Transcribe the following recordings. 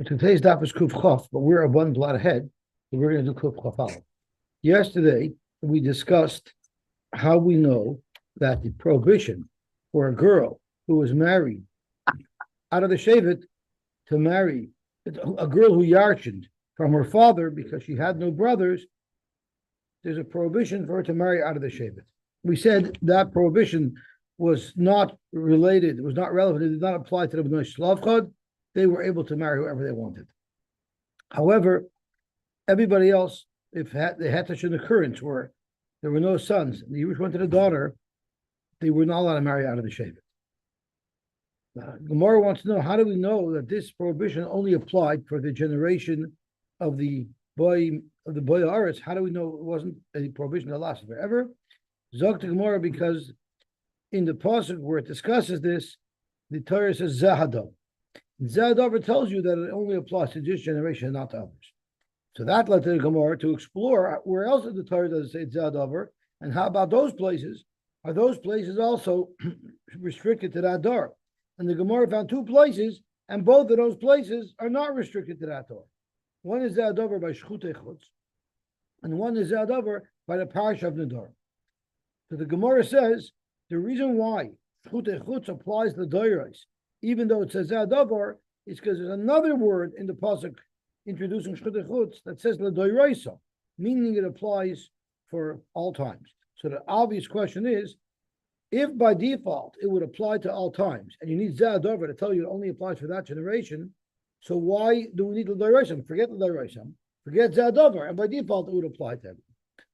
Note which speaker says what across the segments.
Speaker 1: Today's daf is Kuf Chaf, but we're one blot ahead, so we're going to do Kuf Chaf Aleph. Yesterday, we discussed how we know that the prohibition for a girl who was married out of the Shevet to marry a girl who yarshened from her father because she had no brothers, there's a prohibition for her to marry out of the Shevet. We said that prohibition was not related, it was not relevant, it did not apply to the Bnei Shlavchad. They were able to marry whoever they wanted. However, everybody else, if they had such an occurrence where there were no sons, and the Yerush wanted a daughter, they were not allowed to marry out of the Shevet. Gemara wants to know, how do we know that this prohibition only applied for the generation of the boy Aretz? How do we know it wasn't a prohibition that lasted forever? Zok to Gemara, because in the pasuk where it discusses this, the Torah says Zahadav. Zahadav tells you that it only applies to this generation, not to others. So that led to the Gemara to explore where else in the Torah does it say Zahadav, and how about those places? Are those places also restricted to that door? And the Gemara found two places, and both of those places are not restricted to that door. One is Zahadav by Shchutei Chutz, and one is Zahadav by the Parish of Nadar. So the Gemara says the reason why Shchutei Chutz applies to the Doiros, even though it says Zahadav, is because there's another word in the pasuk introducing Shchutei Chutz that says L'Doiraisa, meaning it applies for all times. So the obvious question is, if by default it would apply to all times, and you need Zahadav to tell you it only applies for that generation, so why do we need L'Doiraisa? Forget L'Doiraisa, forget Zahadav, and by default it would apply to everything.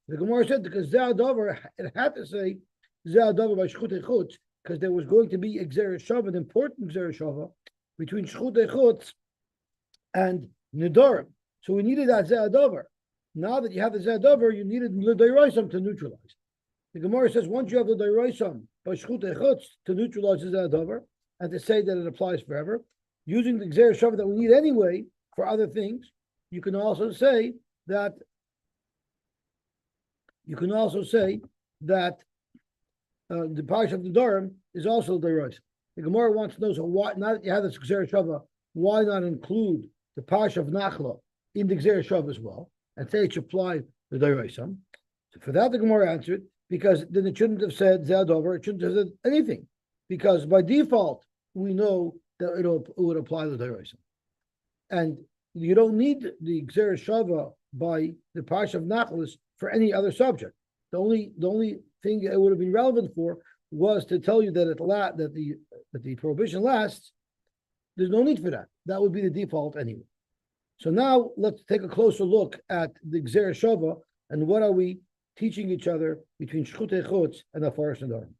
Speaker 1: The Gemara said because Zahadav, it had to say Zahadav by Shchutei Chutz, because there was going to be Gzera Shava, an important Gzera Shava, between Shchutei Chutz and Nedarim. So we needed that Zahadav. Now that you have the Zahadav, you needed L'Doiraisa to neutralize. The Gemara says once you have the L'Doiraisa by Shchutei Chutz to neutralize the Zahadav, and to say that it applies forever, using the Gzera Shava that we need anyway for other things, you can also say that the parish of the Durham is also the Rosh. The Gemara wants to know, so why, now that you have the Gzera Shava, why not include the parish of Nachla in the Gzera Shava as well, and say it should apply the Dairoisam? So for that, the Gemara answered, because then it shouldn't have said Zadover, it shouldn't have said anything, because by default, we know that it would apply the Dairoisam. And you don't need the Gzera Shava by the parish of Nachla for any other subject. The only thing it would have been relevant for was to tell you that the prohibition lasts. There's no need for that. That would be the default anyway. So now let's take a closer look at the Gzera Shava and what are we teaching each other between Shchutei Chutz and Afaras Nedarim.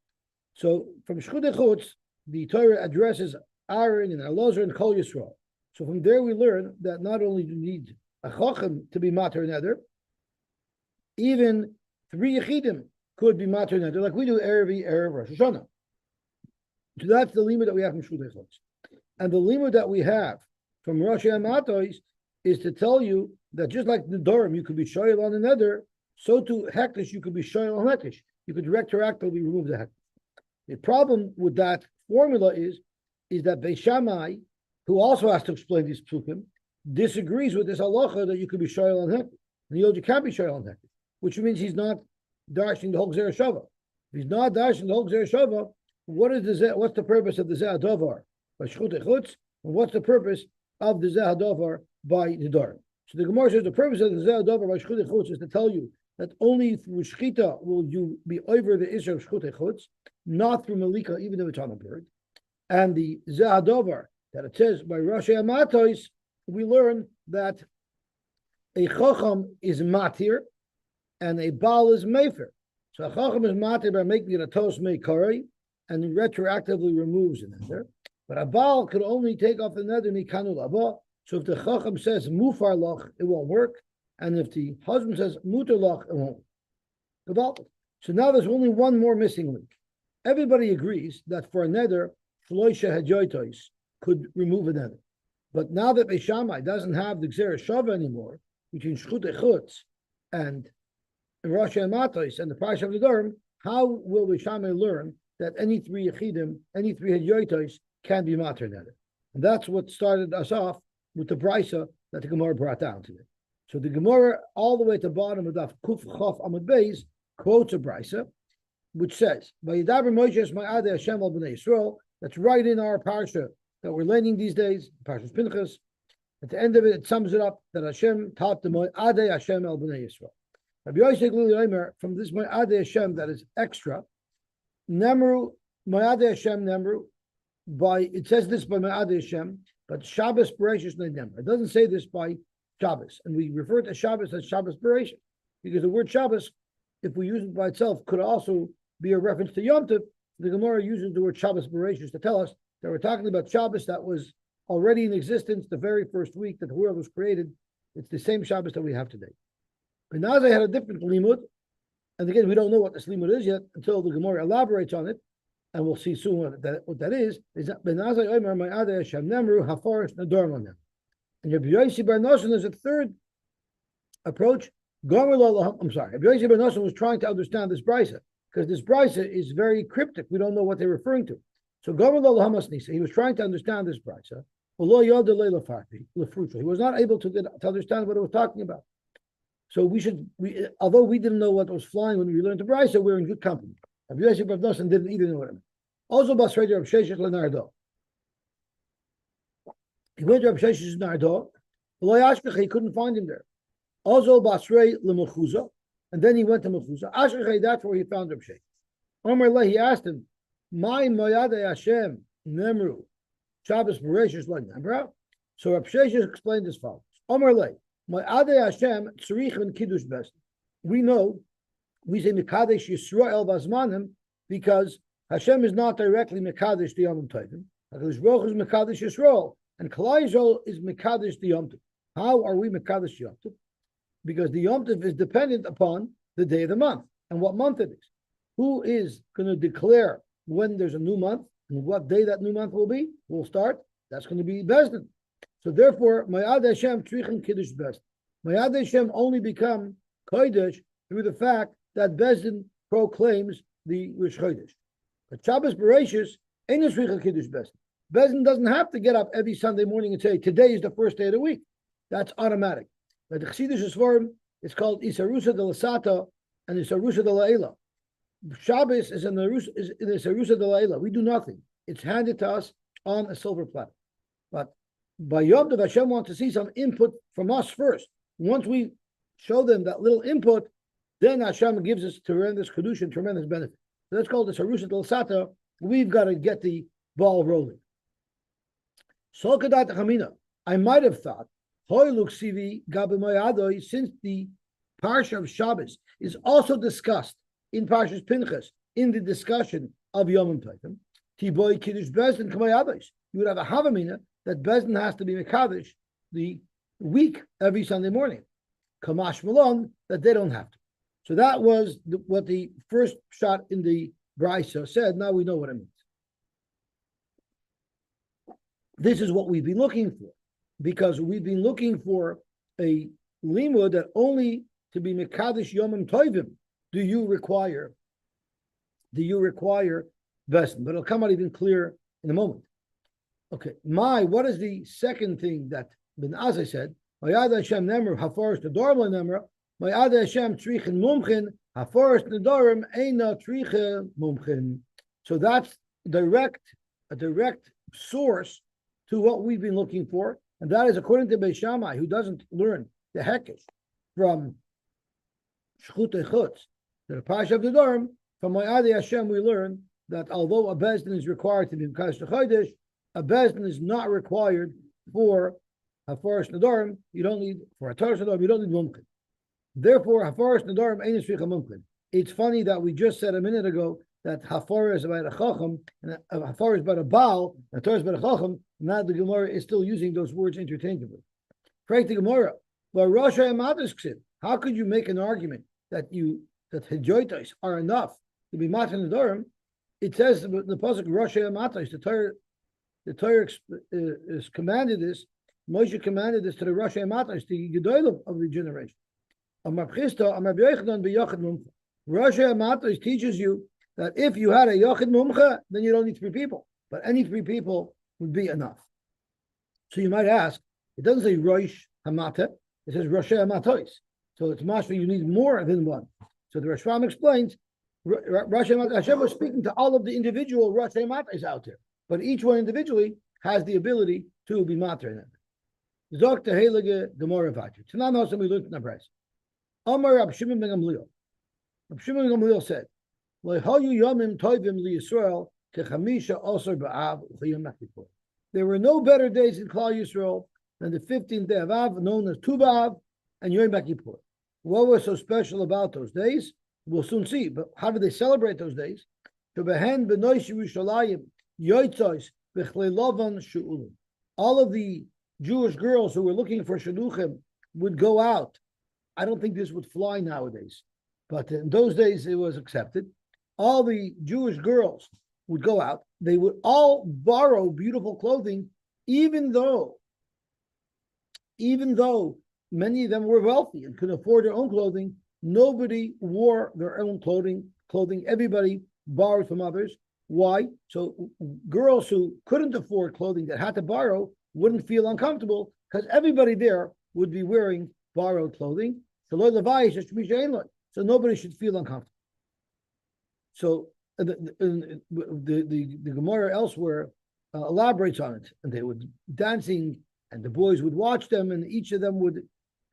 Speaker 1: So from Shchutei Chutz, the Torah addresses Aaron and Elazar and Kol Yisrael. So from there we learn that not only do you need a Chacham to be Mater Neder, even 3 Yechidim could be Mater Neder, like we do Erev Rosh Hashanah. So that's the limit that we have from Shchutei Chutz. And the limit that we have from Rosh Hashanah is to tell you that just like the Durham, you could be Shoyel on the Neder, so to Hektish, you could be Shoyel on Hektish. You could retroactively remove the Hektish. The problem with that formula is that Beis Shammai, who also has to explain these psukim, disagrees with this halacha that you could be Shoyel on Hektish. And you can't be Shoyel on Hektish, which means he's not dashing the whole Gzera Shava. If he's not dashing the whole Gzera Shava, what's the purpose of the Zahadavar by Shchutei Chutz, and what's the purpose of the Zahadavar by Nedarim? So the Gemara says the purpose of the Zahadavar by Shchutei Chutz is to tell you that only through Shchita will you be over the issue of Shchutei Chutz, not through Malika, even if it's on a bird. And the Zahadavar that it says by Rosh Hashanah, we learn that a Chacham is Matir and a Baal is Mefer. So a Chacham is Matir by making it a Tos Meikari and retroactively removes the nether. But a Baal could only take off the nether Mikanu Laba. So if the Chacham says Mufar Lach, it won't work. And if the husband says Mutar Lach, it won't work. So now there's only one more missing link. Everybody agrees that for a nether, Shloisha Hajoitos could remove a nether. But now that Beis Shammai doesn't have the Gzera Shava anymore, between Shchutei Chutz and Rosh Hashanah and the Parish of the Durham, how will Beis Shammai learn that any 3 Yechidim, any 3 Hadyotos can be Mater Neder? And that's what started us off with the brisa that the Gemara brought down today. So the Gemara, all the way at the bottom of Daf Kuf Chof Amud Beis, quotes a brisa, which says, "Vayidaber Moshe Ma'adei Hashem al Bnei Yisrael." That's right in our parsha that we're learning these days, Parshas Pinchas. At the end of it, it sums it up that Hashem taught the Ma'adei Hashem al Bnei Yisrael. Rabbi Yosy from this Ma'adei Hashem that is extra, Nemru Ma'adei Hashem Nemru. It says this by Ma'adei Hashem, but Shabbos Bereshis Nemru. It doesn't say this by Shabbos, and we refer to Shabbos as Shabbos Bereshis because the word Shabbos, if we use it by itself, could also be a reference to Yom Tov. The Gemara uses the word Shabbos Bereshis to tell us that we're talking about Shabbos that was already in existence the very first week that the world was created. It's the same Shabbos that we have today. Benazai had a different limud, and again, we don't know what this limud is yet until the Gemara elaborates on it, and we'll see soon what that is. Is that Benazai Omer Ma'adei Hashem Nemru Hafaris Nadorm Lanem. And Rabbi Yosy bar Nosson is a third approach. I'm sorry, Rabbi Yosy bar Nosson was trying to understand this brisa because this brisa is very cryptic. We don't know what they're referring to. So Gomer lo Lahamas Nisa, he was trying to understand this brisa. He was not able to understand what it was talking about. So although we didn't know what was flying when we learned the brisa, we're in good company. Rabbi Yosy bar Nosson didn't either know what it meant. Also, Basra Rabbi Sheshet Lenardo. He went to Rabbi Shesh's Nardo. He couldn't find him there. Also Basrei Lemechuza, and then he went to Mechuza. Ashkechei, that's where he found Rabbi Shesh. Omer Le, he asked him, "My Moyadei Hashem Nemru Shabbos Bereshis Lo Nemra." So Rabbi Shesh explained as follows: Omer Le, Moyadei Hashem Tzrich and Kiddush Best. We know we say Mekadesh Yisrael Bazmanim because Hashem is not directly Mekadesh the Yom Tovim. Hakadosh Baruch is Mekadesh Yisrael. And Klal Yisrael is Mekadesh the Yom Tov. How are we Mekadesh Yom Tov? Because the Yom Tov is dependent upon the day of the month and what month it is. Who is going to declare when there's a new month and what day that new month will start? That's going to be Bezdin. So therefore, Mayad Hashem Trichen Kiddush Bezdin. Mayad Hashem only become Kodesh through the fact that Bezdin proclaims the Rosh Chodesh. But Shabbos Bereshis ain't a Trichen Kiddush Bezdin. Bezdin doesn't have to get up every Sunday morning and say, today is the first day of the week. That's automatic. But the Chassidus form is called Isarusa de la Sata and Isarusa de la Eila. Shabbos is in Isarusa de la Eila. We do nothing. It's handed to us on a silver platter. But by Yom Tov, Hashem wants to see some input from us first. Once we show them that little input, then Hashem gives us tremendous kedusha and tremendous benefit. So that's called the Isarusa de la Sata. We've got to get the ball rolling. I might have thought, since the Parsha of Shabbos is also discussed in Parshas Pinchas in the discussion of Yom Tovim, Tiboy Kiddush Bezdin K'mayados. You would have a Havamina that Bezdin has to be Mekadosh the week every Sunday morning. Kamash Malon, that they don't have to. So that was what the first shot in the Brisa said. Now we know what it means. This is what we've been looking for, because we've been looking for a limud that only to be Mekadosh Yomim Tovim do you require Bezdin. But it'll come out even clearer in a moment. Okay, what is the second thing that Ben Azai said? Mayad Hashem Nemer Haforis Nedorim Nemer. Mayad Hashem Trichen Mumchin Haforis Nedorim Eina Trichen Mumchin. So that's a direct source to what we've been looking for, and that is according to Beis Shammai, who doesn't learn the Hekesh from Shchutei Chutz, the Parsha of the Nedorim. From Mayadei Hashem, we learn that although a Bezdin is required to be Mekadosh Chodesh, a Bezdin is not required for Hafaras Nedorim. You don't need for a Torah Nedorim. You don't need Mumkin. Therefore, Hafaras Nedorim ain't Shricha Mumkin. It's funny that we just said a minute ago that Hafar is about a Chacham, and Hafar is about a Baal, and Torah is about a Chacham. Now the Gemara is still using those words interchangeably. Frank the Gemara, how could you make an argument that Hijoitos are enough to be Matan Nedorim? It says in the pasuk Rosh Hamatos, the Torah is commanded this. Moshe commanded this to the Rosh Hamatos, the Gedolim of the generation. Rosh Hamatos teaches you that if you had a Yochid Mumcha, then you don't need 3 people. But any 3 people would be enough. So you might ask, It doesn't say Rosh Hamata, it says Rosh Hamatois. So it's mashma, you need more than one. So the Rashbam explains, Rosh Hamata, Hashem was speaking to all of the individual Rosh Hamatais out there, but each one individually has the ability to be matter in it. Zok Heilige Gemara Vajra. Tanan also we learned in the press. Amar Rab Shimon ben Gamliel. Rab Shimon ben Gamliel said, "Lehayu yomim toivim liyisrael kechamisha osar ba'av uchayim Kippur." There were no better days in Klal Yisrael than the 15th day of Av, known as Tu B'Av and Yom Kippur. What was so special about those days? We'll soon see. But how do they celebrate those days? To behen b'noish Yerushalayim yoitzos b'chleilovan shu'ulim. All of the Jewish girls who were looking for shidduchim would go out. I don't think this would fly nowadays, but in those days it was accepted. All the Jewish girls would go out. They would all borrow beautiful clothing, even though many of them were wealthy and could afford their own clothing. Nobody wore their own clothing. Everybody borrowed from others. Why? So girls who couldn't afford clothing that had to borrow wouldn't feel uncomfortable because everybody there would be wearing borrowed clothing. So nobody should feel uncomfortable. So the Gemara elsewhere elaborates on it, and they would dancing, and the boys would watch them, and each of them would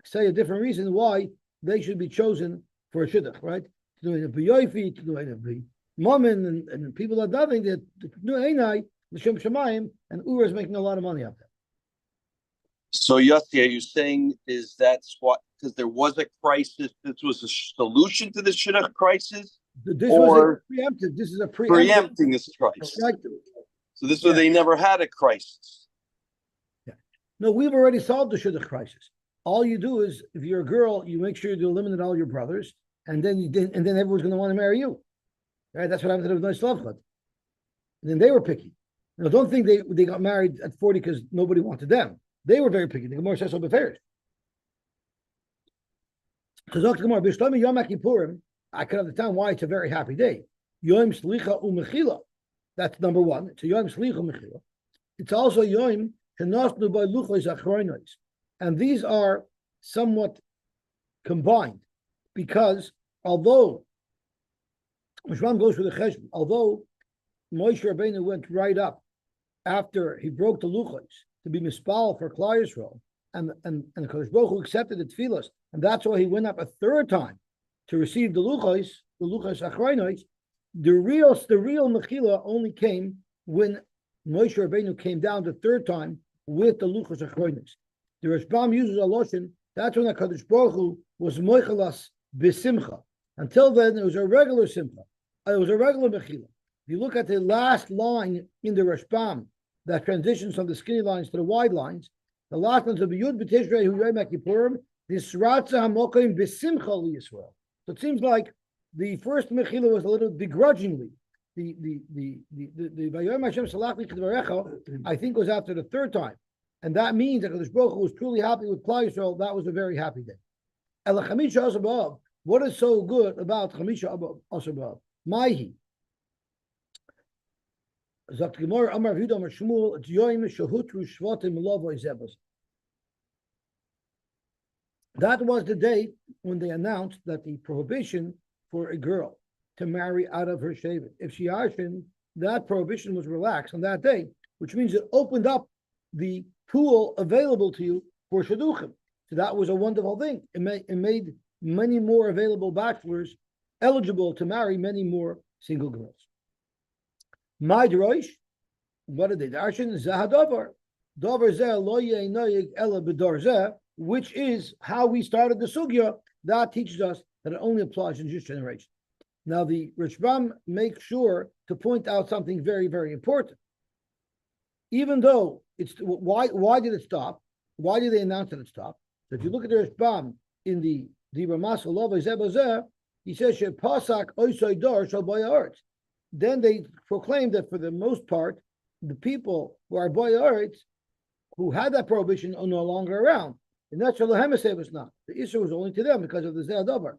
Speaker 1: say a different reason why they should be chosen for a shidduch, right? To do it b'yofi, to do it be momin, and people are davening that do einai l'shem shamayim, and Ura is making a lot of money out there.
Speaker 2: So Yosy, are you saying is that's what, because there was a crisis, this was a solution to the shidduch crisis?
Speaker 1: This was a preemptive. This is a
Speaker 2: preempting this crisis. Right. So this was they never had a crisis.
Speaker 1: Yeah. No, we've already solved the shidduch crisis. All you do is, if you're a girl, you make sure you eliminate all your brothers, and then everyone's going to want to marry you. Right? That's what happened to the Bnei Slavchad. And then they were picky. Now, don't think they got married at 40 because nobody wanted them. They were very picky. The Gemara says so beferish. Because the Gemara, B'shlomi Yom Kippurim, I can understand why it's a very happy day. Yom Slicha Umechila. That's number one. It's a Yom Slicha Umechila. It's also Yom Shenasnu by Luchos Achronos. And these are somewhat combined because although Mishram goes for the cheshbon, although Moshe Rabbeinu went right up after he broke the Luchos to be mispal for Klal Yisrael, and Kodesh Baruch Hu accepted the tefillas, and that's why he went up a third time to receive the Luchos Achronos. The real Mechila only came when Moshe Rabbeinu came down the third time with the Luchos Achronos. The Rashbam uses a lotion. That's when the Kodesh Baruch Hu was moichelas b'simcha. Until then, it was a regular simcha. It was a regular mechila. If you look at the last line in the Rashbam that transitions from the skinny lines to the wide lines, the last lines of Yud B'Tishrei Hu Yom Kippurim, Disratza Hamokim b'simcha liyisrael. So it seems like the first mechila was a little begrudgingly. The Vayom Hashem Salach Li Kedvarecha, I think, was after the third time. And that means that Kodesh Baruch Hu was truly happy with Klal Yisrael. That was a very happy day. El Chamisha Asar B'Av. What is so good about Chamisha Asar B'Av? Maihi. Zakt Gemara Amar Yehuda Amar Shmuel. It's Yoim Shehutru Shvatim Lovoi Zebas. That was the day when they announced that the prohibition for a girl to marry out of her shevet, if she arshin, that prohibition was relaxed on that day, which means it opened up the pool available to you for shidduchim. So that was a wonderful thing. It made many more available bachelors eligible to marry many more single girls. My droish, what did they darshan? Zahadavar. Davar zeh lo yeinoyig ela b'dar zeh, which is how we started the sugya. That teaches us that it only applies in this generation. Now the Rishbam makes sure to point out something very, very important. Even though it's why did it stop? Why did they announce that it stopped? So if you look at the Rishbam in the Ramas Lovei Zebazeh, he says Shepasak Oisai Dar Shal Boyaretz. Then they proclaimed that for the most part, the people who are Boyaretz, who had that prohibition, are no longer around. And that's Shalahem was not. The issue was only to them because of the Ze'adavar.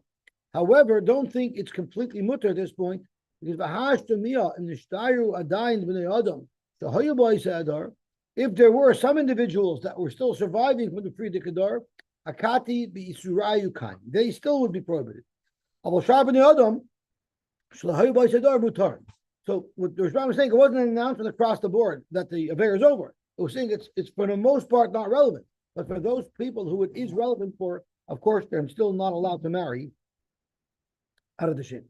Speaker 1: However, don't think it's completely mutter at this point, because Vahash Tamiyah and the Shtayu Adayin B'nei Adam, the Hoyaboy Ze'adar, If there were some individuals that were still surviving from the Frida Kedar, Akati Beisurayukan, they still would be prohibited. So what the Rishbam was saying, it wasn't an announcement across the board that the affair is over. It was saying it's for the most part not relevant. But for those people who it is relevant for, of course, they're still not allowed to marry out of the shit.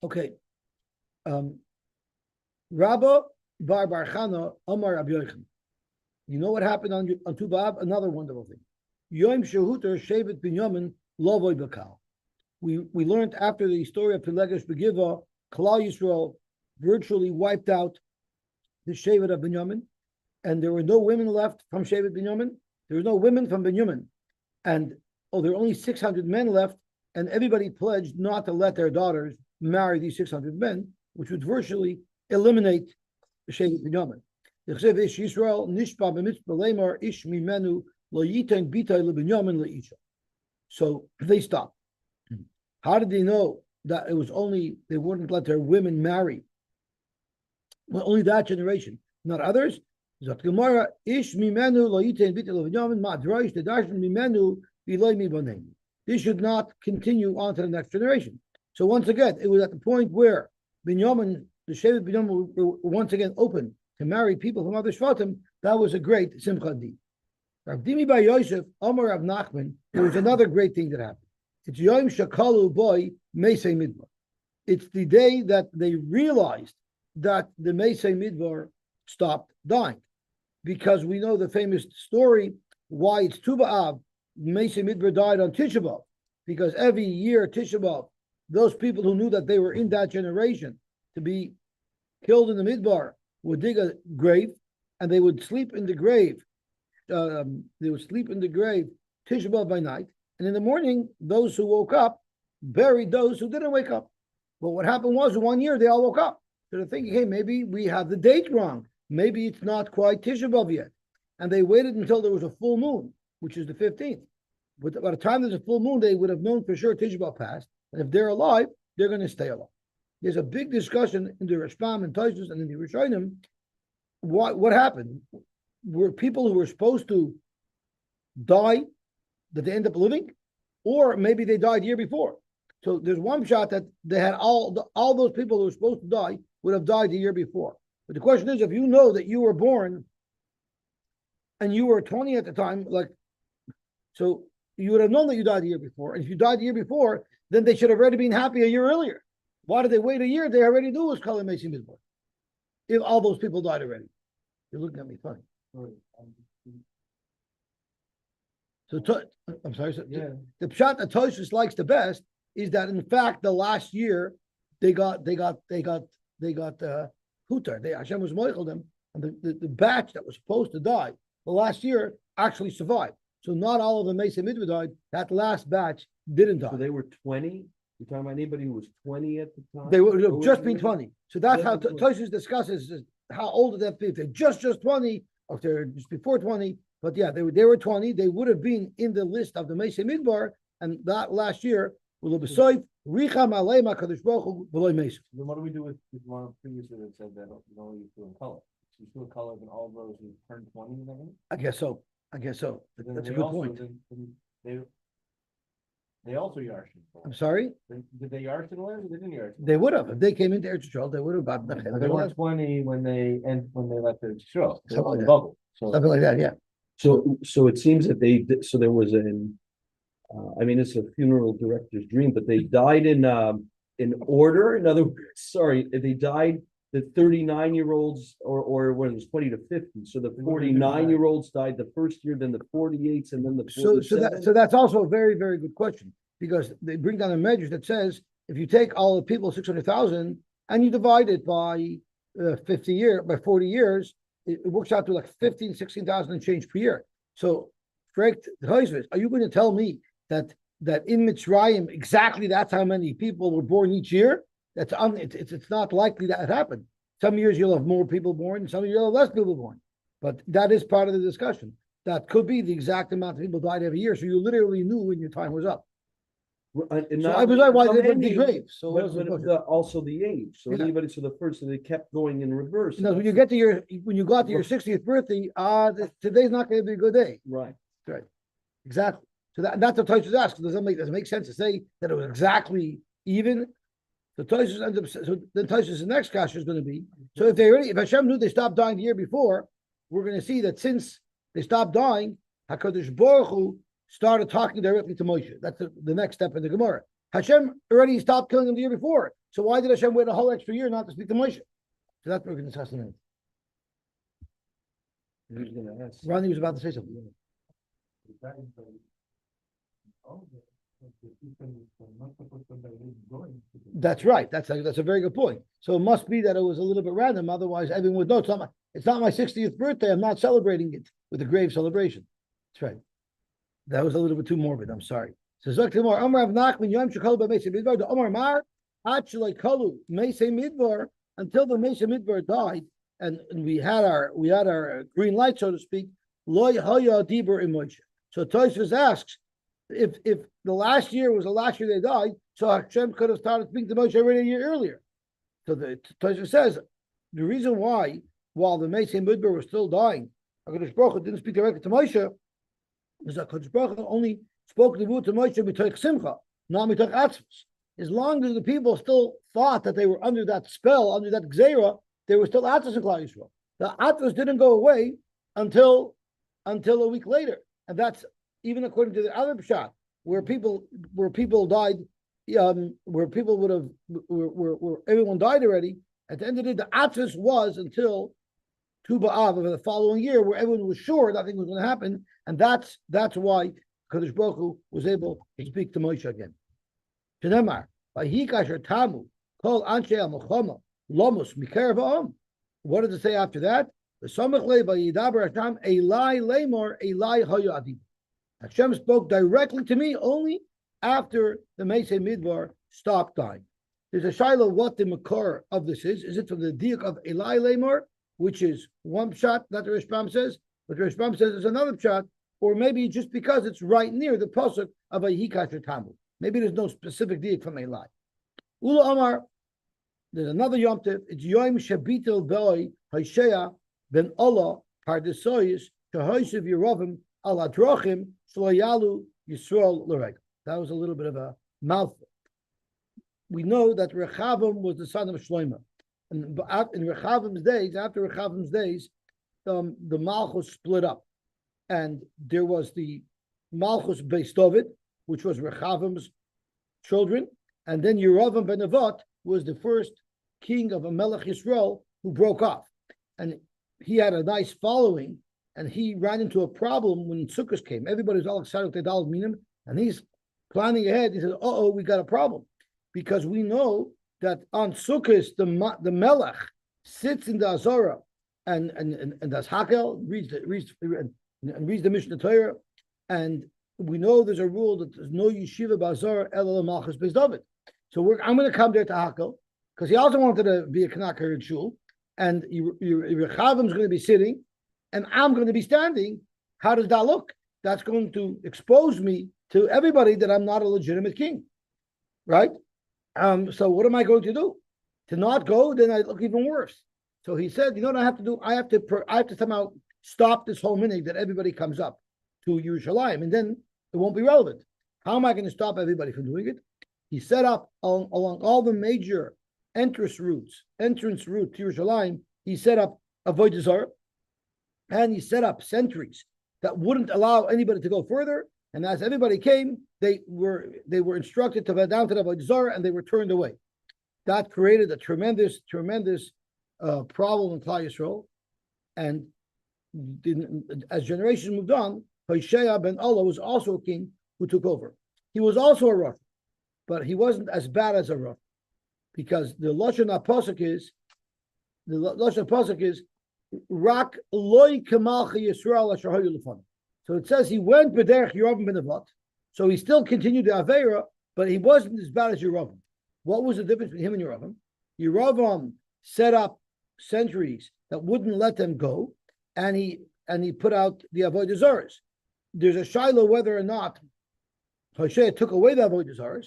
Speaker 1: Okay. Rabba Bar Chana Omar Rabbi Yochanan. You know what happened on Tu B'Av? Another wonderful thing. Yom Shehuter Shevet Binyamin Lovoy Bakal. We learned after the story of Pelegesh Begiva, Klal Yisrael virtually wiped out the Shevet of Binyamin, and there were no women left from Shevet Binyamin. There were no women from Binyamin, and there were only 600 men left, and everybody pledged not to let their daughters marry these 600 men, which would virtually eliminate the Shevet Binyamin. The Chsev Ish Yisrael Nishpa B'Mitzvah Lemar Ish Mimenu Lo Yitain Bitay LeBinyamin LeIsha. So they stopped. How did they know that it was only they wouldn't let their women marry? Well, only that generation, not others. Zot Gemara Ish Mimenu Lo Yitain Bitay LeBinyamin Ma Droish Tedashin Mimenu V'Loi Mibaneim. This should not continue on to the next generation. So once again, it was at the point where Binyamin, the Shevet Binyamin, were once again open to marry people from other Shvatim. That was a great Simcha Di. Rav Dimi by Yosef, Amar Rav Nachman, there was another great thing that happened. It's Yom Shakalu Boy Meisei Midbar. It's the day that they realized that the Meisei Midbar stopped dying. Because we know the famous story why it's Tu B'Av, Meisei Midbar died on Tisha B'Av. Because every year, Tisha B'Av, those people who knew that they were in that generation to be killed in the Midbar would dig a grave, and they would sleep in the grave. They would sleep in the grave Tisha B'Av by night, and in the morning, those who woke up buried those who didn't wake up. But what happened was, one year they all woke up. So they're thinking, hey, maybe we have the date wrong. Maybe it's not quite Tisha B'Av yet. And they waited until there was a full moon, which is the 15th. But by the time there's a full moon, they would have known for sure Tisha B'Av passed. And if they're alive, they're going to stay alive. There's a big discussion in the Rashbam and Tosfos and in the Rishonim. What happened? Were people who were supposed to die that they end up living, or maybe they died the year before? So there's one shot that they had all those people who were supposed to die would have died the year before. But the question is, if you know that you were born and you were 20 at the time, so you would have known that you died the year before. And if you died the year before, then they should have already been happy a year earlier. Why did they wait a year? They already knew it was Kali Meisi Midbar. If all those people died already. You're looking at me funny. So I'm sorry. So yeah. The pshat that Tosfos likes the best is that in fact the last year they got hutar. Hashem was moichel them, and the batch that was supposed to die the last year actually survived. So not all of the Meisei Midbar died. That last batch didn't die.
Speaker 3: So they were 20. You're talking about anybody who was 20 at the time?
Speaker 1: They would have just been 20. So that's how Tosfos discusses how old did that be? If they're just 20, or if they're just before 20. But yeah, they were 20. They would have been in the list of the Meisei Midbar, and that last year will be soif richam alei makadosh baruch hu v'loy meisei.
Speaker 3: Then what do we do with one previously that said that you know you do in color? So you do in color, and all of those who turned 20 in that way?
Speaker 1: I guess so. That's a good point.
Speaker 3: They also yarshed.
Speaker 1: I'm sorry?
Speaker 3: Did they yarsh in the land or they didn't yarsh?
Speaker 1: They would have. If they came into Eretz Yisrael, they would have gotten the
Speaker 3: They weren't 20 when they left Eretz Yisrael.
Speaker 1: Something like that.
Speaker 3: Bubble. So,
Speaker 1: something like that, yeah.
Speaker 3: So it seems that there was it's a funeral director's dream, but they died in order. In other words, they died the 39-year-olds or when it was 20 to 50. So the 49-year-olds died the first year, then the 48s, and then the 47.
Speaker 1: So that's also a very, very good question, because they bring down a measure that says if you take all the people, 600,000, and you divide it by 40 years, it works out to like 15, 16,000 and change per year. So, correct, are you going to tell me that in Mitzrayim exactly that's how many people were born each year? It's not likely that it happened. Some years you'll have more people born, some years you'll have less people born. But that is part of the discussion. That could be the exact amount of people died every year. So you literally knew when your time was up.
Speaker 3: And
Speaker 1: So
Speaker 3: not
Speaker 1: I was like, why
Speaker 3: from
Speaker 1: they put the
Speaker 3: any-
Speaker 1: grave? So
Speaker 3: But,
Speaker 1: what's
Speaker 3: but
Speaker 1: the
Speaker 3: it's also the age. So
Speaker 1: Yeah.
Speaker 3: anybody, so the first, so they kept going in reverse.
Speaker 1: You know, when you get to when you got to your 60th birthday, today's not going to be a good day.
Speaker 3: Right.
Speaker 1: Right. Exactly. So that's what Tosh was asked. Does it make sense to say that it was exactly even? So Tosh ends up. So then Tosh's next kasha is going to be. So if Hashem knew they stopped dying the year before, we're going to see that since they stopped dying, Hakadosh Baruch Hu started talking directly to Moshe. That's the next step in the Gemara. Hashem already stopped killing them the year before. So why did Hashem wait a whole extra year not to speak to Moshe? So that's what we're going to discuss in a minute.
Speaker 3: Who's gonna ask?
Speaker 1: Ronnie was about to say something. That's right. That's a very good point. So it must be that it was a little bit random. Otherwise, everyone would know it's not my 60th birthday. I'm not celebrating it with a grave celebration. That's right. That was a little bit too morbid. I'm sorry. So Zaktimor Omar of Nachman Yom Shekol B'Meisei Midbar. The Omar Mar actually Kalu Meisei Midbar until the Meisei Midbar died, and we had our green light, so to speak. Loy Haya Dibur in Moshe. So Tosfos asks, if the last year was the last year they died, so Hashem could have started speaking to Moshe already a year earlier. So the Tosfos says the reason why, while the Meisei Midbar was still dying, HaKadosh Baruch Hu didn't speak directly to Moshe, is that HaKadosh Baruch Hu only spoke the word to Moshe mitoch simcha, not mitoch atzvus. As long as the people still thought that they were under that spell, under that gzeira, they were still atzvus in Klal Yisrael. The atzvus didn't go away until a week later, and that's even according to the other pshat, where people died, where people would have, where everyone died already. At the end of the day, the atzvus was until Tu B'Av of the following year, where everyone was sure nothing was going to happen, and that's why Kadosh Baruch Hu was able to speak to Moshe again. Shneimar, Vayikasher Tamu, Kol Anshe Al-Mochama, Lomus Mikarev Ha'am. What does it say after that? The Samach Le Vayidaber Hashem Elai Lemor Elai Hayadi. Hashem spoke directly to me only after the Meisei Midbar stopped dying. There's a shaila what the makor of this is. Is it from the diak of Elai Lemor, which is one pshat that the Rishbam says, but the Rishbam says there's another pshat, or maybe just because it's right near the pasuk of Vayikasher Tamu. Maybe there's no specific diak from Elai. Ula Amar, there's another Yom Tov. It's Yom Shabitel Boi Hoshea Ben Allah Pardesoyis Shahoysev Yerovim Al Adrochim Shloyalu Yisrael Loreg. That was a little bit of a mouthful. We know that Rechavam was the son of Shloimeh. And in Rechavim's days, after Rechavim's days, the Malchus split up. And there was the Malchus Beis David, which was Rechavim's children. And then Yerovam ben Nevat was the first king of a Melech Yisrael who broke off. And he had a nice following, and he ran into a problem when Sukkot came. Everybody was all excited with Dal Minim, and he's planning ahead. He said, we got a problem. Because we know that on Sukkot, the Melech sits in the Azorah and does Hakel, reads the Mishnah Torah, and we know there's a rule that there's no yeshiva b'Azorah ela Malchus Beis David. So I'm going to come there to Hakel, because he also wanted to be a Knacker in Shul, and Rechavim's going to be sitting, and I'm going to be standing. How does that look? That's going to expose me to everybody that I'm not a legitimate king, right? So what am I going to do? To not go, then I look even worse. So he said, you know what I have to do? I have to somehow stop this whole minhag that everybody comes up to Yerushalayim, and then it won't be relevant. How am I going to stop everybody from doing it? He set up along all the major entrance routes to Yerushalayim. He set up avodah zarah, and he set up sentries that wouldn't allow anybody to go further. And as everybody came, they were instructed to go down to the avodah zarah, and they were turned away. That created a tremendous problem in Klal Yisrael. And as generations moved on, Hoshea ben Allah was also a king who took over. He was also a rough, but he wasn't as bad as a rough, because the lashon pasuk is rak loy kamalcha Yisrael asher hayu lefanav. So it says he went b'derech Yerovam ben Nevat, so he still continued the Aveira, but he wasn't as bad as Yerovam. What was the difference between him and Yerovam? Yerovam set up sentries that wouldn't let them go, and he put out the avodah zaras. There's a shiloh whether or not Hoshea took away the avodah zaros.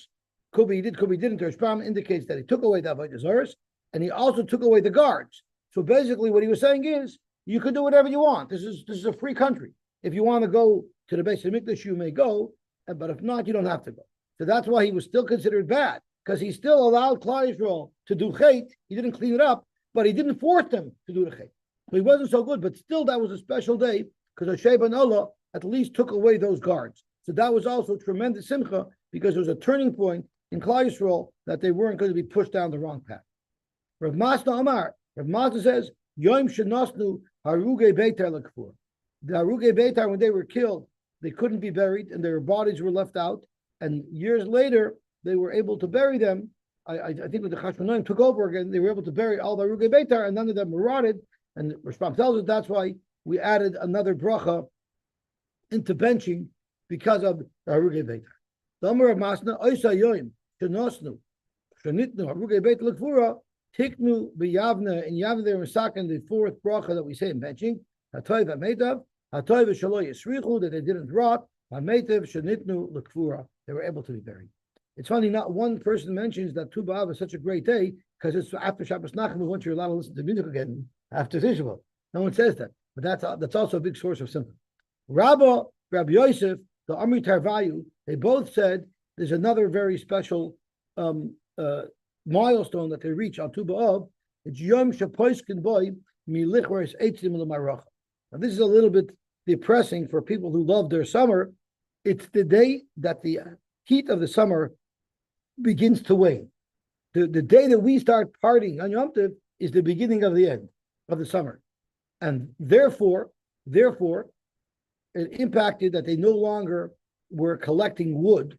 Speaker 1: Could be he did, could be he didn't. The Rashbam indicates that he took away the avodah zaros, and he also took away the guards. So basically, what he was saying is, you can do whatever you want. This is a free country. If you want to go to the Beis Hamikdash, you may go, but if not, you don't have to go. So that's why he was still considered bad, because he still allowed Klal Yisrael to do chait. He didn't clean it up, but he didn't force them to do the chait. So he wasn't so good, but still that was a special day, because Hoshea ben Allah at least took away those guards. So that was also tremendous simcha, because it was a turning point in Klal Yisrael that they weren't going to be pushed down the wrong path. Rav Masna Amar, Rav Masna says, Yom Shenasnu Haruge Beitar Lakfur. The Haruge Beitar, when they were killed, they couldn't be buried, and their bodies were left out. And years later, they were able to bury them. I think when the Chashmonaim took over again, they were able to bury all the Haruge Beitar, and none of them were rotted. And Rashbam tells us that's why we added another bracha into benching because of the Haruge Beitar. The Amar of Masna, Oisa Yoim, Shenosnu, Shenitnu, Haruge Beitar L'Kfura, Tiknu b'Yavna, in Yavna they were second the fourth bracha that we say in benching, Hatoiv HaMeitav, Hatoiv HaShaloi Yisrichu, that they didn't rot, HaMeitav Shenitnu L'Kfura, they were able to be buried. It's funny, not one person mentions that Tu B'Av is such a great day, because it's after Shabbos Nachum, once you're allowed to listen to music again, after Tisha B'Av. No one says that, but that's also a big source of sympathy. Rabbi Yosef, the Amri Tarvayu, they both said there's another very special milestone that they reach on Tu B'Av. It's Yom Shapoiskin Boy Milichores Eitzim L'Maracha. Now this is a little bit depressing for people who love their summer. It's the day that the heat of the summer begins to wane. The day that we start partying on Yom Tov is the beginning of the end of the summer. And therefore, it impacted that they no longer were collecting wood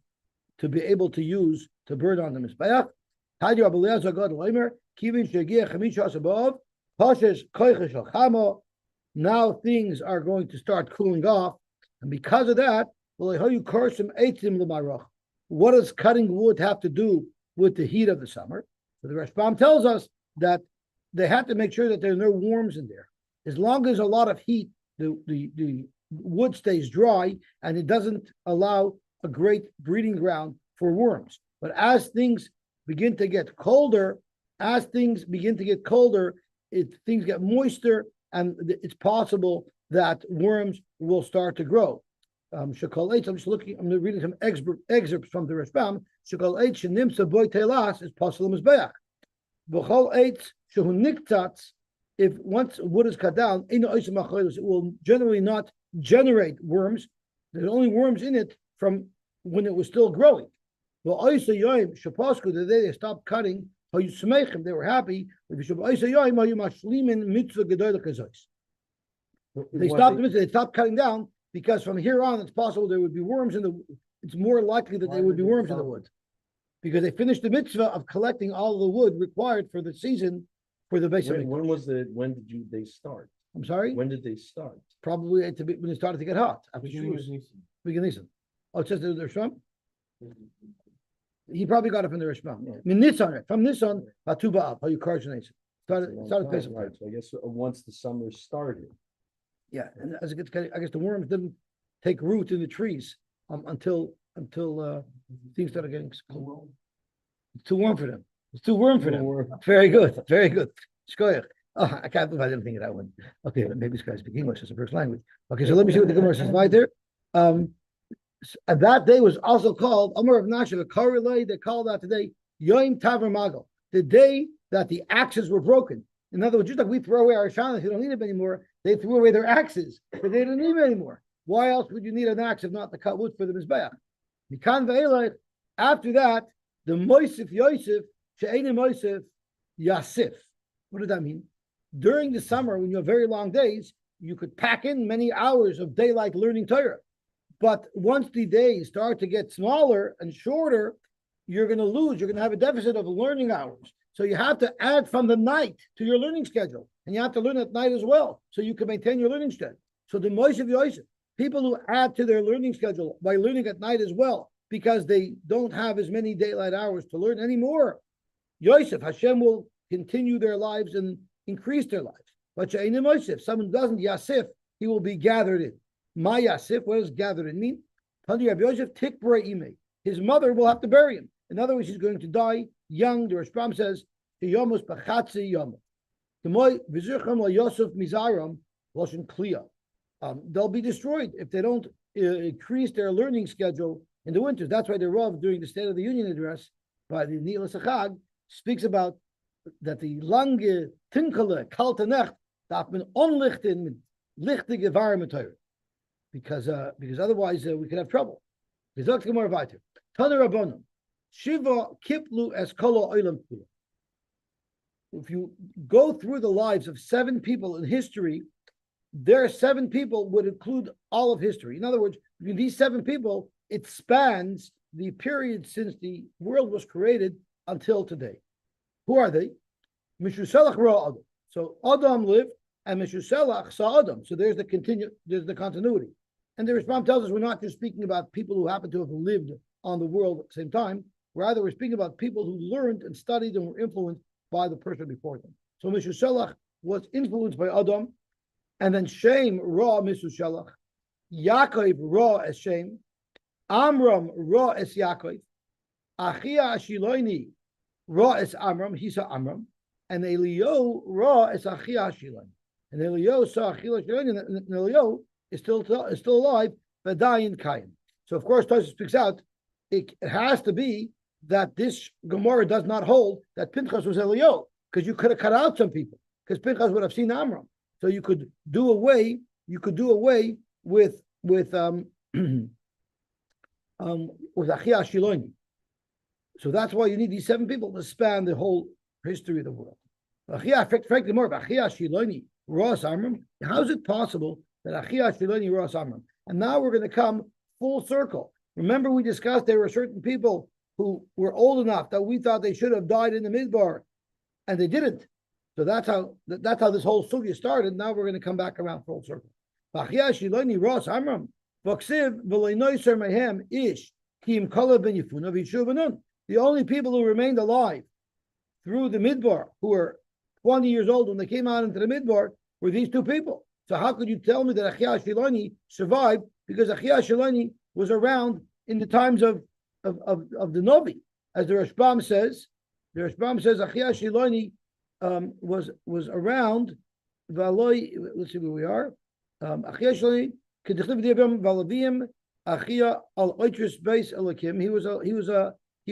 Speaker 1: to be able to use to burn on the Mizbeach. Now things are going to start cooling off. And because of that, what does cutting wood have to do with the heat of the summer? So the Rashbam tells us that they had to make sure that there are no worms in there. As long as a lot of heat, the wood stays dry and it doesn't allow a great breeding ground for worms. But as things begin to get colder, things get moister, and it's possible that worms will start to grow. I'm just reading some excerpts from the Rashbam. Shekol eitz shenimsa boy telas is possible mizbeach. B'chol eitz shehu niktatz, if once wood is cut down, it will generally not generate worms. There's only worms in it from when it was still growing. Well, the day they stopped cutting, they were happy. They stopped the mitzvah, they stopped cutting down, because from here on it's possible there would be worms in the. It's more likely that there would be worms in the wood, because they finished the mitzvah of collecting all the wood required for the season for the basic.
Speaker 3: When did they start?
Speaker 1: I'm sorry.
Speaker 3: When did they start?
Speaker 1: Probably when it started to get hot. Beginning Nisan. Oh, it says the Rishon. He probably got it from the Rishon. Yeah. From Nisan, Tu B'Av, how you carcinate. Started placing.
Speaker 3: Right. So I guess once the summer started.
Speaker 1: Yeah, and as it gets, I guess the worms didn't take root in the trees until things started getting cool. It's too warm for them. It's too warm for them. Very good, very good. Shkoyach. Oh, I can't believe I didn't think of that one. Okay, maybe this guy speaks English as a first language. Okay, so let me see what the Gemara says right there. And that day was also called Amar of Nashav, a Karelay. They call that today Yom Taver Magal, the day that the axes were broken. In other words, just like we throw away our shanas, we don't need them anymore. They threw away their axes, but they didn't need them anymore. Why else would you need an axe if not to cut wood for the mizbeach? After that, the Moisif Yosef, She'enim Moisif Yasif. What does that mean? During the summer, when you have very long days, you could pack in many hours of daylight learning Torah. But once the days start to get smaller and shorter, you're going to have a deficit of learning hours. So you have to add from the night to your learning schedule. And you have to learn at night as well, so you can maintain your learning schedule. So the Moisef Yosef, people who add to their learning schedule by learning at night as well, because they don't have as many daylight hours to learn anymore, Yosef, Hashem will continue their lives and increase their lives. But She'enim Moisef, someone who doesn't Yasif, he will be gathered in. Ma Yasif, what does gathered in mean? Rabbi Yosef, Tikbra Imei. his mother will have to bury him. In other words, he's going to die young. The Rashbam says, "Yomus b'chatzi yom." They'll be destroyed if they don't increase their learning schedule in the winters. That's why the Rav, during the State of the Union address by the Nila Sachag, speaks about that the lange tinkele kalte Nacht darf man onlichten mit lichtige warme Teure, because otherwise we could have trouble. Gesagt gemar weiter. Tana Rabbanon, Shiva kiplu es kolo olam kula. If you go through the lives of 7 people in history, their 7 people would include all of history. In other words, between these 7 people, it spans the period since the world was created until today. Who are they? Mishuselach ra Adam. So Adam lived, and Mishuselach saw Adam. So there's the continuity. And the Rashbam tells us we're not just speaking about people who happen to have lived on the world at the same time. Rather, we're speaking about people who learned and studied and were influenced by the person before them. So Mishuselach was influenced by Adam, and then Shem ra Mishuselach, Yaakov ra as Shem, Amram ra as Yaakov, Achia Ashiloini ra as Amram, he saw Amram, and Elio ra as Achia Ashiloini. And Elio saw Achia Ashiloini, and Elio is still alive, Vadayin Kaim. So of course, Tosfos speaks out. It has to be that this Gemara does not hold that Pinchas was Elio, because you could have cut out some people, because Pinchas would have seen Amram. So you could do away with Achia Shiloni. So that's why you need these 7 people to span the whole history of the world. Frankly, more of Achia Shiloni Ras Amram. How is it possible that Achia Shiloni Ras Amram? And now we're going to come full circle. Remember, we discussed there were certain people who were old enough that we thought they should have died in the Midbar, and they didn't. So that's how this whole sugya started. Now we're going to come back around full circle. Achia Shiloni Ras Amram. The only people who remained alive through the Midbar, who were 20 years old when they came out into the Midbar, were these 2 people. So how could you tell me that Achia Shiloni survived? Because Achia Shiloni was around in the times of the Novi. As the Rashbam says, Achia Shiloni was around. Let's see where we are. Achia Shiloni. He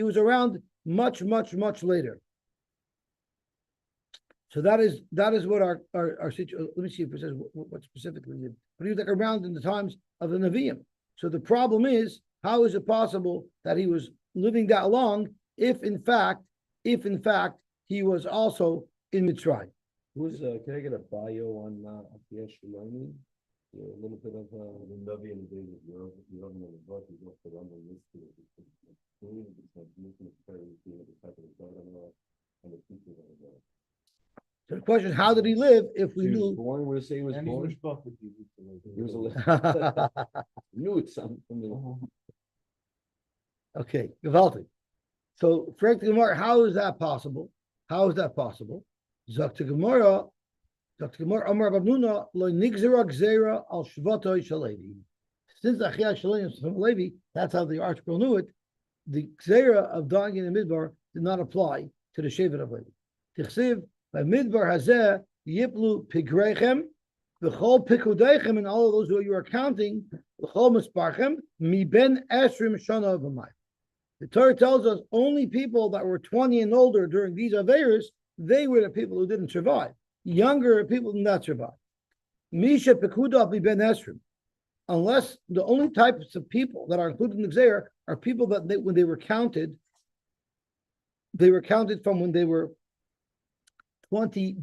Speaker 1: was around much later. So that is what our situation. Let me see if it says what specifically. But he was like around in the times of the Nevi'im. So the problem is, how is it possible that he was living that long if in fact he was also in Mitzrayim?
Speaker 3: Can I get a bio on Achia Shiloni? A little bit of the Navi and the days of Europe. You don't know what is what the Rambam is to it.
Speaker 1: So the question is, how did he live if we knew?
Speaker 3: Born, we'll say he was born. He was knew it's something.
Speaker 1: Okay, Gavalti. So, Frank the Gemara, how is that possible? Zakta Gemara, Amar Babnuna, lo nigzera gzera al shvatoi shalevi. Since Achia Shalevi is from Levi, that's how the article knew it. The gzera of dying in the Midbar did not apply to the Shevet of Levi. Tichsiv, by Midbar hazeh, yiplu pigrechem, v'chol pikudechem, and all of those who you are counting, v'chol misparchem, mi ben esrim shana v'may. The Torah tells us only people that were 20 and older during these Averis, they were the people who didn't survive. Younger people did not survive. Misha pekudah mi ben esrim. Unless the only types of people that are included in the Gzeir are people that when they were counted from when they were 20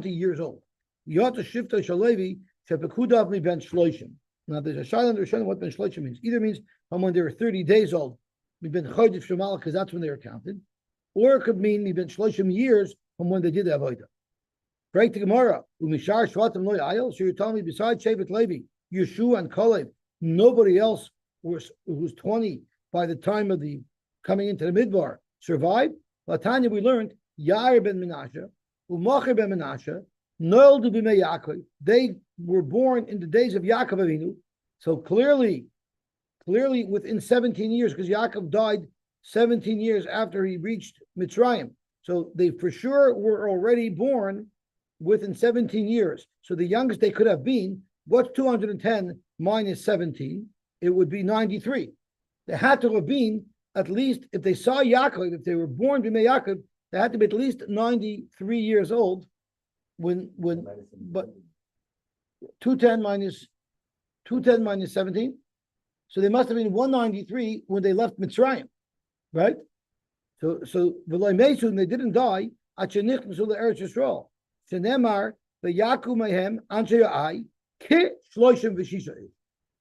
Speaker 1: years old. Yata shifta shalevi shepekudah mi ben shloishim. Now there's a shayla understanding what ben shloishim means. Either means from when they were 30 days old, mi ben chodesh shemal, because that's when they were counted, or it could mean mi ben shloishim years from when they did the avodah. Break the Gemara. Umishar shvatim lo yayil. So you're telling me besides Shevet Levi, Yeshua and Kalev, nobody else who's 20 by the time of the coming into the Midbar survived? Latanya, we learned Yair ben Menashe, Umacher ben Menashe, Noldu b'mei Yaakov. They were born in the days of Yaakov Avinu. So clearly, clearly within 17 years, because Yaakov died 17 years after he reached Mitzrayim. So they for sure were already born within 17 years. So the youngest they could have been, what's 210 minus 17? It would be 93. They had to have been at least, if they saw Yaakov, if they were born B'mei Yaakov, they had to be at least 93 years old but 210 minus 17. So they must have been 193 when they left Mitzrayim, right? So v'lo mesu, they didn't die. Achenichnu le'eretz Yisrael. Shenemar ve'yaku mehem anshe ai ki shloshim v'shisha.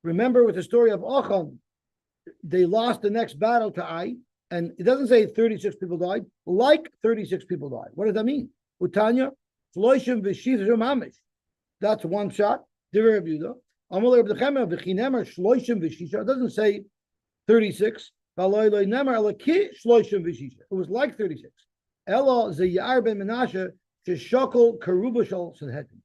Speaker 1: Remember with the story of Achan, they lost the next battle to Ai, and it doesn't say 36 people died, like 36 people died. What does that mean? Utanya, shloshim v'shisha mamish. That's one shot. Divrei Rabbi Yehuda. Amalei Rabbi Chemah v'chinemer shloshim v'shisha. It doesn't say 36. It was like 36. Elo zeyar ben Menashe sheshokol karuba shal Sanhedrin.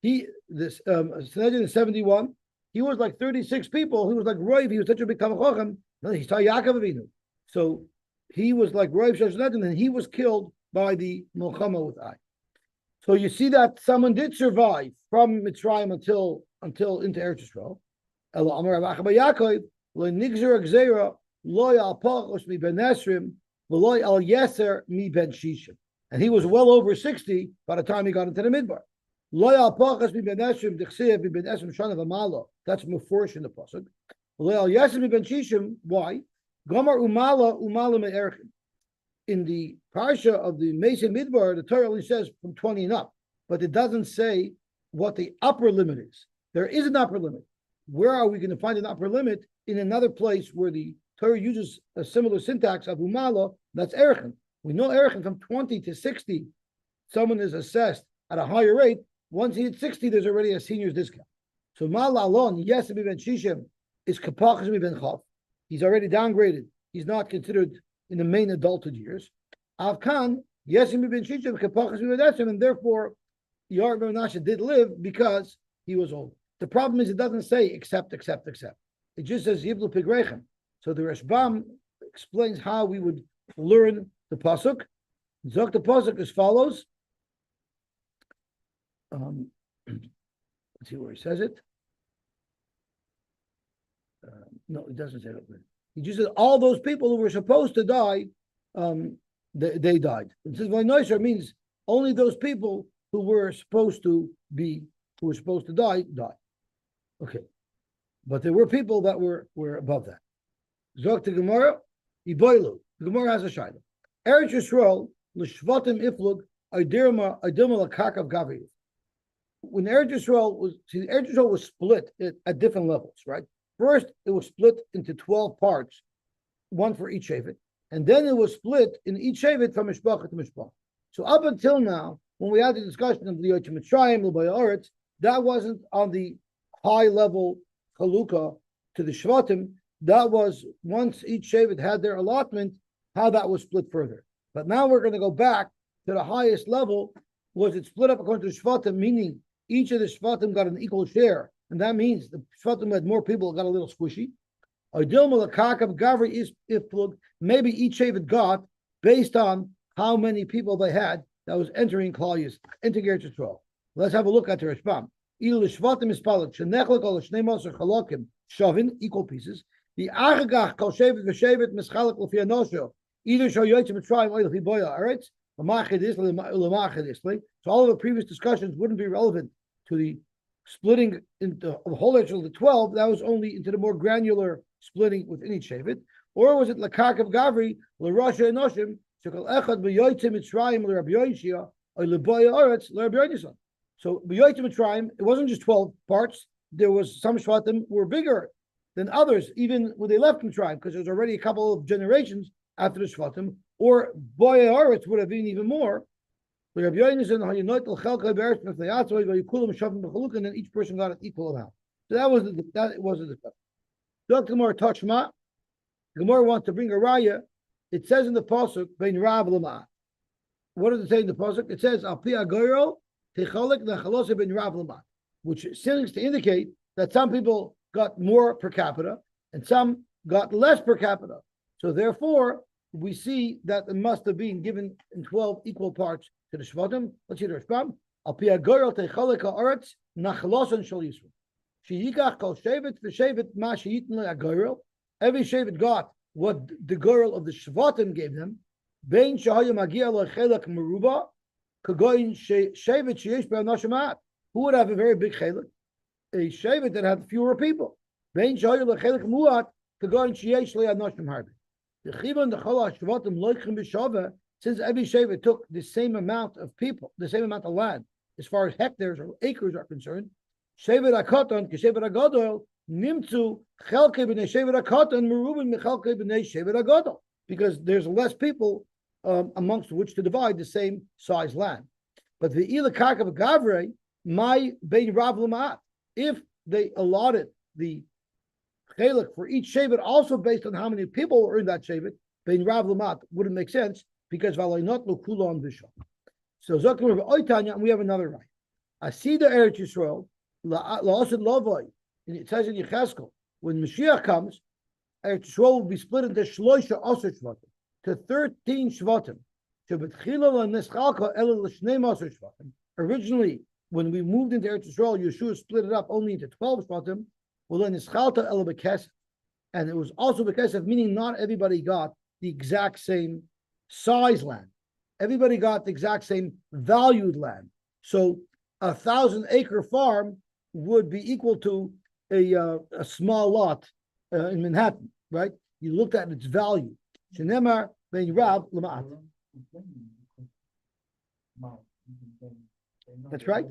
Speaker 1: He Sanhedrin is 71. He was like 36 people. He was like Roiv. He was such a big Tamachochem. He saw Yaakov Avinu. So he was like Roiv shal Sanhedrin, and he was killed by the Milchama with Ai. So you see that someone did survive from Mitzrayim until into Eretz Yisrael. Elo Amar Rav Acha Yaakov lo nigzer gzeira. Loy al pachos mi ben Esrim, v'loy al yeser mi ben Shishim. And he was well over 60 by the time he got into the Midbar. Loy al pachos mi ben Esrim, d'chsev mi ben Esrim shana v'malo. That's muforish in the pasuk. Loy al yeser mi ben Shishim. Why? Gomer umala me'erchim. In the parsha of the Mesa Midbar, the Torah only says from 20 and up, but it doesn't say what the upper limit is. There is an upper limit. Where are we going to find an upper limit? In another place where the Torah uses a similar syntax, Abu Mala, that's Erechim. We know Erechim from 20 to 60, someone is assessed at a higher rate. Once he hits 60, there's already a senior's discount. So Mala Alon, yes, ben Shishim is Kapachas ben Chav. He's already downgraded. He's not considered in the main adulthood years. Avkan, yes, ben Shishim, Kapachas ben Esrim, and therefore Yar ben Menashe did live because he was old. The problem is it doesn't say except. It just says Yiblu Pigrechem. So the Rashbam explains how we would learn the pasuk. Zok the pasuk as follows. Let's see where he says it. No, it doesn't say it. He just says all those people who were supposed to die, they died. It says Vaynoisher means only those people who were supposed to die, died. Okay, but there were people that were above that. Zok to Gemara, Iboilu. The Gemara has a shayla. Eretz Yisrael l'shvatim iflug idilma l'kakav gavi. When Eretz Yisrael was split at different levels, right? First, it was split into 12 parts, one for each shevet, and then it was split in each shevet from mishpacha to mishpacha. So up until now, when we had the discussion of the Yosy Mitzrayim, l'bayaaretz, that wasn't on the high level chalukah to the shvatim. That was once each shevet had their allotment, how that was split further. But now we're going to go back to the highest level. Was it split up according to the shvatim, meaning each of the shvatim got an equal share, and that means the shvatim had more people got a little squishy. Maybe each shevet got based on how many people they had that was entering Klal Yisrael, entering Eretz Yisrael. Let's have a look at the Rashbam. Equal pieces. The Achagach kol shevet v'shevet mischalek l'fi anosho. Either show Yosy Mitzrayim or l'fi boya aretz. So all of the previous discussions wouldn't be relevant to the splitting into the whole Eretz of the 12. That was only into the more granular splitting within each shevet. Or was it l'kakav gavri l'rasha enoshim shekol echad b'Yosy Mitzrayim l'Rabbi Yoshia or l'boya aretz l'Rabbi Yonasan. So b'Yosy Mitzrayim, it wasn't just 12 parts. There was some shvatim were bigger than others, even when they left Mitzrayim, because there's already a couple of generations after the Shvatim, or Boye Aretz would have been even more. And then each person got an equal amount. So that was a discussion. Dr. Gemara Tashma, Gemara wants to bring a raya. It says in the pasuk, "Bein Rav Lama." What does it say in the pasuk? It says, "Al pi agoyro techalek nachalose bein Rav Lama," which seems to indicate that some people got more per capita, and some got less per capita. So therefore, we see that it must have been given in 12 equal parts to the Shvatim. Let's see the Rashbam. Al pi ha'goyel techalek ha'aretz nachlosan shel Yisrael. Sheyikach kol shevet v'shevet ma sheyitn ha'goyel. Every shevet got what the girl of the Shvatim gave them. Bein shehaya magia lechelek meruba kagoyin shevet sheyesh be'anashim. Who would have a very big chelek? A shevet that had fewer people. Bein shehaya lechelek muat kagoyin sheyesh le'anashim harbe. The Chiva and the Chala Shvatim loichim b'shava, since every shevet took the same amount of people, the same amount of land, as far as hectares or acres are concerned. Shevet HaKatan, Shevet HaGadol, Nimtzu, Chelke b'nei Shevet HaKatan, Merubin Mechelke b'nei Shevet HaGadol, because there's less people amongst which to divide the same size land. But the Ila Karka Gavre, my Bein Rav Lamat, if they allotted the Chelek for each shevet, also based on how many people were in that shevet, Bein Rav Lamat wouldn't make sense because Valaynot lo Kulon Bishon. So Zokim of Oitanya, and we have another right. Asida Eretz Yisrael, La'asid Lovoi, and it says in Yecheskel, when Mashiach comes, Eretz Yisrael will be split into Shloisha Osir Shvatim, to 13 Shvatim. Originally, when we moved into Eretz Yisrael, Yeshua split it up only into 12 Shvatim. Well, then Nischalta El Bekesef, and it was also Bekesef, meaning not everybody got the exact same size land. Everybody got the exact same valued land. So 1,000-acre farm would be equal to a small lot in Manhattan, right? You looked at its value. Shenemar ben Rav Lama'at. That's right.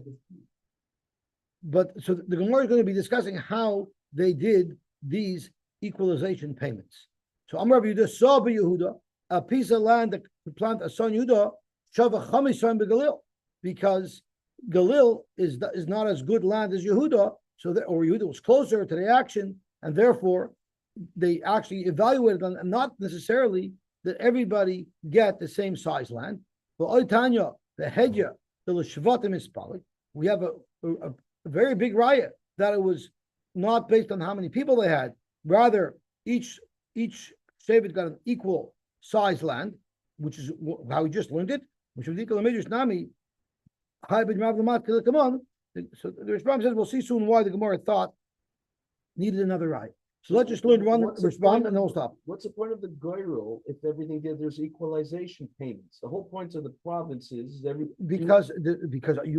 Speaker 1: But so the Gemara is going to be discussing how they did these equalization payments. So Amar Rabbi Yehuda saw by Yehuda a piece of land that could plant a son Yehuda shava chamisan beGalil, because Galil is not as good land as Yehuda, so that, or Yehuda was closer to the action, and therefore they actually evaluated on not necessarily that everybody get the same size land. But Oitanya the Hedya the Shvatim is Palik. We have a very big riot that it was not based on how many people they had. Rather, each shevet got an equal size land, which is how we just learned it. Which was equal to Midrash Nami. So the Rishbam says we'll see soon why the Gemara thought needed another riot. So let's just learn one Rishbam and then we'll stop.
Speaker 3: What's the point of the Goyrel if everything there's equalization payments? The whole point of the provinces is
Speaker 1: because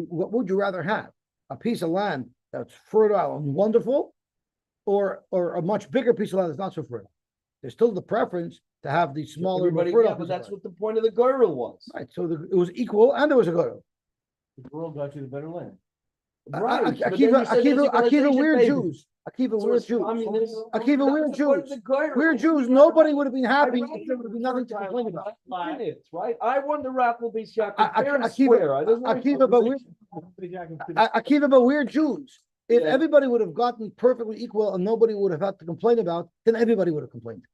Speaker 1: what would you rather have? A piece of land that's fertile and wonderful, or a much bigger piece of land that's not so fertile? There's still the preference to have the smaller,
Speaker 3: yeah, but that's what the point of the Goyrel was.
Speaker 1: Right. So it was equal, and there was a Goyrel.
Speaker 4: The world got you the better land.
Speaker 3: Right.
Speaker 1: Akiva, we're Jews. Akiva, we're Jews. Akiva, we're Jews. We're Jews. Nobody would have been happy if there would have been nothing to complain about.
Speaker 3: Right? I won the raffle based fair and
Speaker 1: Akiva, but we're Jews. If everybody would have gotten perfectly equal and nobody would have had to complain about, then everybody would have complained.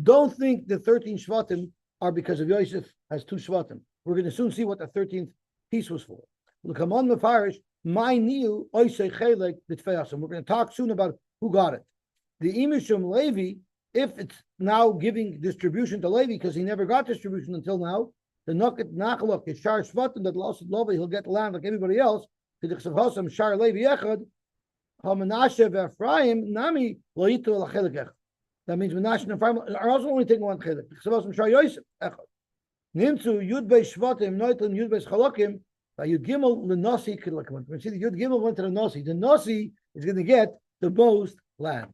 Speaker 1: Don't think the 13 Shvatim are because of Yosef has 2 Shvatim. We're going to soon see what the 13th piece was for. We're going to talk soon about who got it. The Imishum Levi, if it's now giving distribution to Levi because he never got distribution until now, the Noket Nachalok is Shar Shvatim that lost Levi, he'll get the land like everybody else. Shar Levi Echad, Hamanashe Ephraim Nami Loitu Lachelik Echad. That means Menashe and Ephraim are also only taking one chelik. Shar Yosef Echad. Nimtzu Yud Beis Shvatim Noitim Yud Beis Chalakim. Yud Gimel L'Nasi Kidlakim. We see the Yud Gimel went to the Nasi. The Nasi is going to get the most land.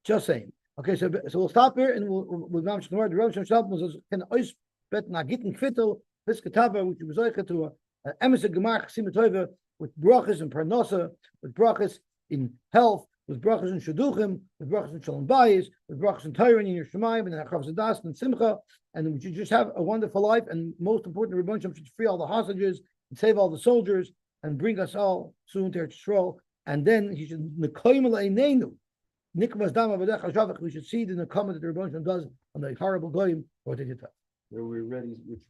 Speaker 1: Just saying. Okay, so we'll stop here and we'll go to the word. The Rosh Hashanah can always bet Nagitten Kvittel Piskatava, which was like to an emes Gemach Simatova with brachas and parnasa, with brachas in health, with brachas in shaduchim, with brachas in shalom bayis, with brachas in Torah and in Yerushalayim and in Achav Zadas and Simcha, and we should just have a wonderful life. And most important, Rebbe Shem should free all the hostages and save all the soldiers and bring us all soon to Eretz Yisrael. And then he should nekoyim le'einenu. We should see the nekama that the Rebbe Shem does on the horrible goyim what they did.
Speaker 3: Where we're ready.